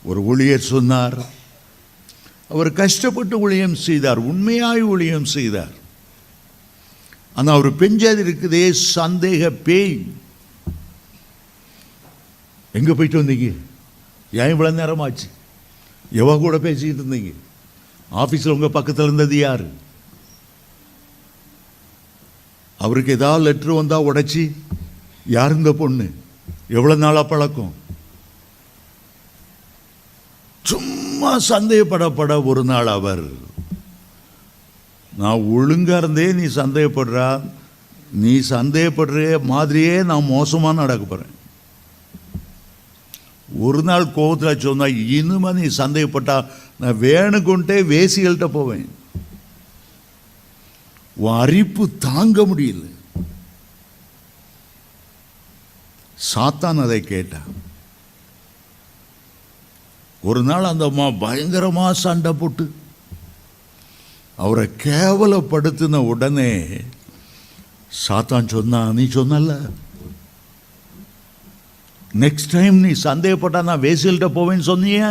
ஒரு ஊழியர் சொன்னார், அவர் கஷ்டப்பட்டு ஊழியம் செய்தார், உண்மையாய் ஊழியம் செய்தார். ஆனால் அவர் பெஞ்சது இருக்குதே சந்தேக பேய். எங்கே போயிட்டு வந்தீங்க? ஏன் இவ்வளோ நேரமாச்சு? எவ கூட பேசிக்கிட்டு இருந்தீங்க? ஆஃபீஸில் உங்கள் பக்கத்தில் இருந்தது யார்? அவருக்கு ஏதாவது லெட்ரு வந்தால் உடைச்சி, யார் இந்த பொண்ணு, எவ்வளோ நாளாக பழக்கம்? சும்மா சந்தேகப்படப்பட ஒரு நாள் அவர், நான் ஒழுங்கா இருந்தே நீ சந்தேகப்படுறா, நீ சந்தேகப்படுற மாதிரியே நான் மோசமாக நடக்க போகிறேன். ஒரு நாள் கோபத்தில் சொன்னா, இனிமே நீ சந்தேகப்பட்டா நான் வேணுக்கொண்டே வேசிகள்கிட்ட போவேன். உன் அரிப்பு தாங்க முடியல. சாத்தான் அதை கேட்டான். ஒரு நாள் அந்த அம்மா பயங்கரமா சண்டை போட்டு அவரை கேவலப்படுத்தின உடனே சாத்தான் சொன்னா, நீ சொன்னல நெக்ஸ்ட் டைம் நீ சந்தேகப்பட்டா நான் வேசிகள்கிட்ட போவேன்னு சொன்னிய,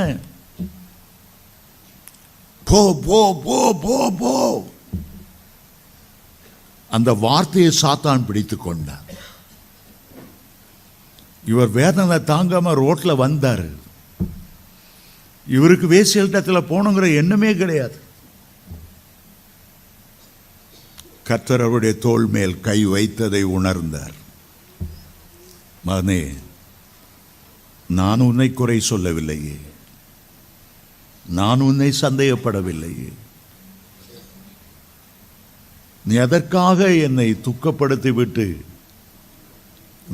போ போ போ போ போ. அந்த வார்த்தையை சாத்தான் பிடித்து கொண்டார். இவர் வேதனை தாங்காம ரோட்ல வந்தார். இவருக்கு வேசியல்டத்தில் போகணுங்கிற எண்ணமே கிடையாது. கர்த்தர் அவருடைய தோள் மேல் கை வைத்ததை உணர்ந்தார். மகனே, நான் உன்னை குறை சொல்லவில்லையே, நான் உன்னை சந்தேகப்படவில்லையே, நீ அதற்காக என்னை துக்கப்படுத்தி விட்டு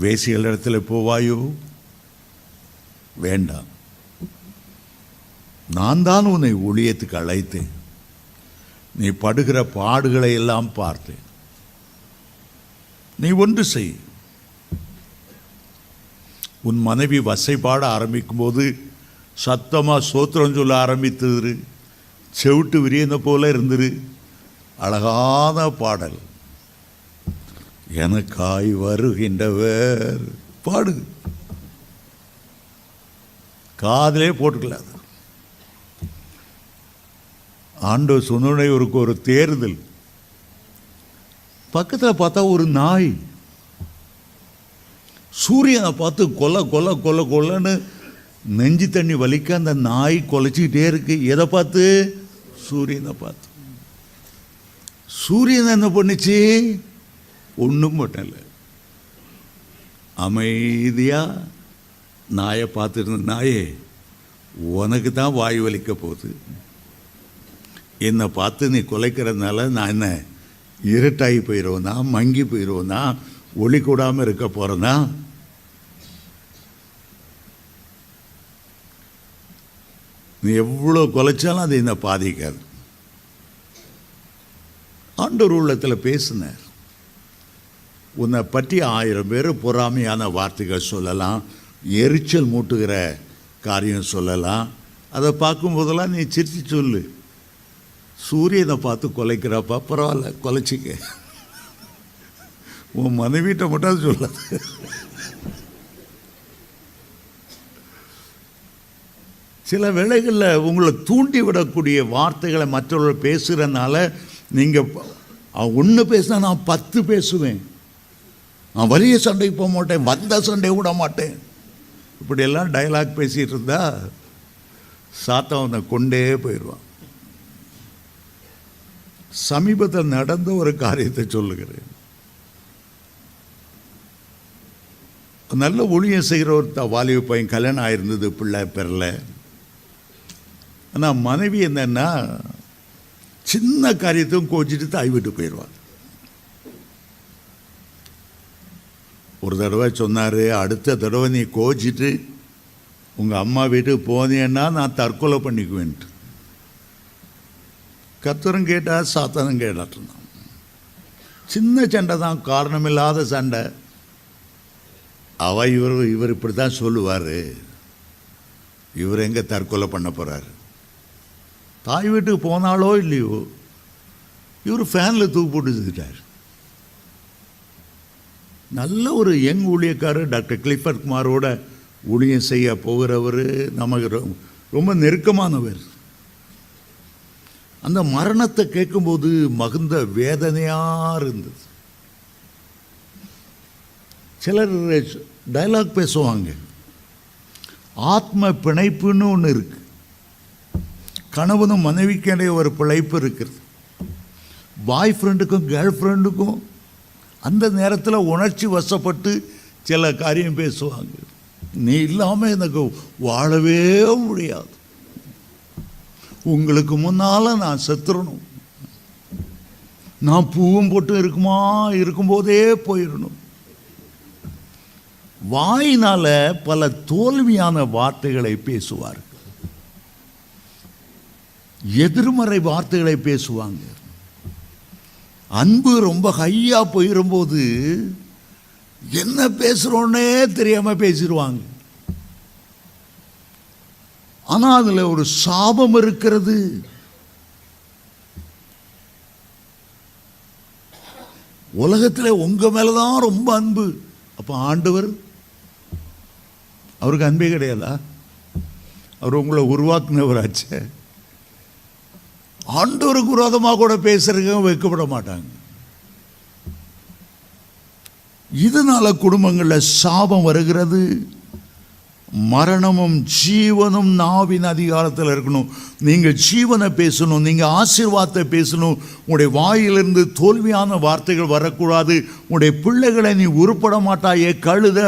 வேசிகள் இடத்துல போவாயோ? வேண்டாம், நான் தான் உன்னை ஊழியத்துக்கு அழைத்தேன். நீ படுகிற பாடுகளை எல்லாம் பார்த்தேன். நீ ஒன்று செய், உன் மனைவி வசைப்பாட ஆரம்பிக்கும் போது சத்தமாக சோத்திரம் சொல்ல ஆரம்பித்தது, செவிட்டு விரியன போல இருந்துரு. அழகான பாடல், எனக்காய் வருகின்றவர் பாடு, காதலே போட்டுக்கலாது. ஆண்டவர் சொன்ன ஒரு தேர்தல். பக்கத்தில் பார்த்தா ஒரு நாய் சூரியனை பார்த்து கொல்ல கொல்ல கொல்ல கொல்லன்னு நெஞ்சு தண்ணி வலிக்க அந்த நாய் கொலைச்சிக்கிட்டே இருக்கு. எதை பார்த்து? சூரியனை பார்த்து. சூரியன் என்ன பண்ணுச்சு? ஒன்றும் பண்ணல. அமைதியா நாயை பார்த்துருந்த, நாயே உனக்கு தான் வாயு வலிக்க போகுது, என்னை பார்த்து நீ குலைக்கிறதுனால நான் என்ன இருட்டாகி போயிடுவேனா, மங்கி போயிடுவேனா, ஒளி கூடாமல் இருக்க போகிறேன்னா? நீ எவ்வளோ குலைச்சாலும் அது என்னை பாதிக்காது. ஆண்டவர் உள்ளத்தில் பேசினார். உன்னை பற்றி 1000 பேர் பொறாமையான வார்த்தைகள் சொல்லலாம், எரிச்சல் மூட்டுகிற காரியம் சொல்லலாம். அதை பார்க்கும்போதெல்லாம் நீ சிரிச்சு சொல்லு, சூரியனை பார்த்து கொலைக்கிறப்பா பரவாயில்ல, கொலைச்சிக்க, உன் மனைவிட்ட மட்டும் சொல்லாது. சில வேளைகளில் உங்களை தூண்டி விடக்கூடிய வார்த்தைகளை மற்றவர்கள் பேசுகிறதுனால நீங்கள் ஒன்று பேசினா நான் 10 பேசுவேன், நான் வலிய சண்டைக்கு போக மாட்டேன், வந்த சண்டை விட மாட்டேன், இப்படியெல்லாம் டயலாக் பேசிகிட்டு இருந்தா சாத்தவனை கொண்டே போயிடுவான். சமீபத்தில் நடந்த ஒரு காரியத்தை சொல்லுகிறேன். நல்ல ஊழியம் செய்கிற ஒரு வாலிப பையன், கல்யாணம் ஆயிருந்தது, பிள்ளை பெறல. ஆனால் மனைவி என்னன்னா சின்ன காரியத்தையும் கோச்சிட்டு தாய் விட்டு போயிடுவார். ஒரு தடவை சொன்னார், அடுத்த தடவை நீ கோச்சிட்டு உங்கள் அம்மா வீட்டுக்கு போனீன்னா நான் தற்கொலை பண்ணிக்குவேன்ட்டு. கர்த்தரும் கேட்டா, சாத்தானும் கேட்டான். சின்ன சண்டை தான், காரணமில்லாத சண்டை. இவர் இப்படி தான் சொல்லுவார், இவர் எங்கே தற்கொலை பண்ண போகிறார்? தாய் வீட்டுக்கு போனாலோ இல்லையோ இவர் ஃபேனில் தூக்கு போட்டு செஞ்சுட்டார். நல்ல ஒரு யங் ஊழியக்காரர், டாக்டர் கிளிஃபர்ட் குமாரோட ஊழியம் செய்ய போகிறவர், நமக்கு ரொம்ப நெருக்கமானவர். அந்த மரணத்தை கேட்கும்போது மகுந்த வேதனையாக இருந்தது. சிலர் டைலாக் பேசுவாங்க, ஆத்ம பிணைப்புன்னு ஒன்று இருக்கு. கணவனும் மனைவிக்கிடையே ஒரு பிழைப்பு இருக்கிறது. பாய் ஃப்ரெண்டுக்கும் கேர்ள் ஃப்ரெண்டுக்கும் அந்த நேரத்தில் உணர்ச்சி வசப்பட்டு சில காரியம் பேசுவாங்க. நீ இல்லாமல் எனக்கு வாழவே முடியாது, உங்களுக்கு முன்னால் நான் செத்துறணும், நான் பூவும் போட்டு இருக்கும்போதே போயிடணும். வாயினால் பல தோல்வியான வார்த்தைகளை பேசுவார், எதிர்மறை வார்த்தைகளை பேசுவாங்க. அன்பு ரொம்ப ஹையா போயிடும்போது என்ன பேசுகிறோன்னே தெரியாமல் பேசிடுவாங்க. ஆனால் அதில் ஒரு சாபம் இருக்கிறது. உலகத்தில் உங்கள் மேலே தான் ரொம்ப அன்பு. அப்போ ஆண்டவர், அவருக்கு அன்பே கிடையாதா? அவர் உங்களை உருவாக்குனவராச்சே. ஆண்டவருக்கு விரோதமாக கூட பேசுறதுக்கு வைக்கப்பட மாட்டாங்க. இதனால குடும்பங்களில் சாபம் வருகிறது. மரணமும் ஜீவனும் நாவின் அதிகாரத்தில் இருக்கணும். நீங்கள் ஜீவனை பேசணும், நீங்கள் ஆசீர்வாதத்தை பேசணும். உங்களுடைய வாயிலிருந்து தோல்வியான வார்த்தைகள் வரக்கூடாது. உங்களுடைய பிள்ளைகளை நீ உருப்பட மாட்டாயே, கழுத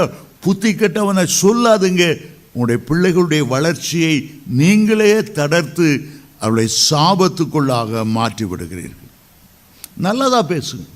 புத்தி கெட்டவனை சொல்லாதுங்க. உங்களுடைய பிள்ளைகளுடைய வளர்ச்சியை நீங்களே தடுத்து அவளை சாபத்துக்குள்ளாக மாற்றி விடுகிறீர்கள். நல்லதா பேசுங்க.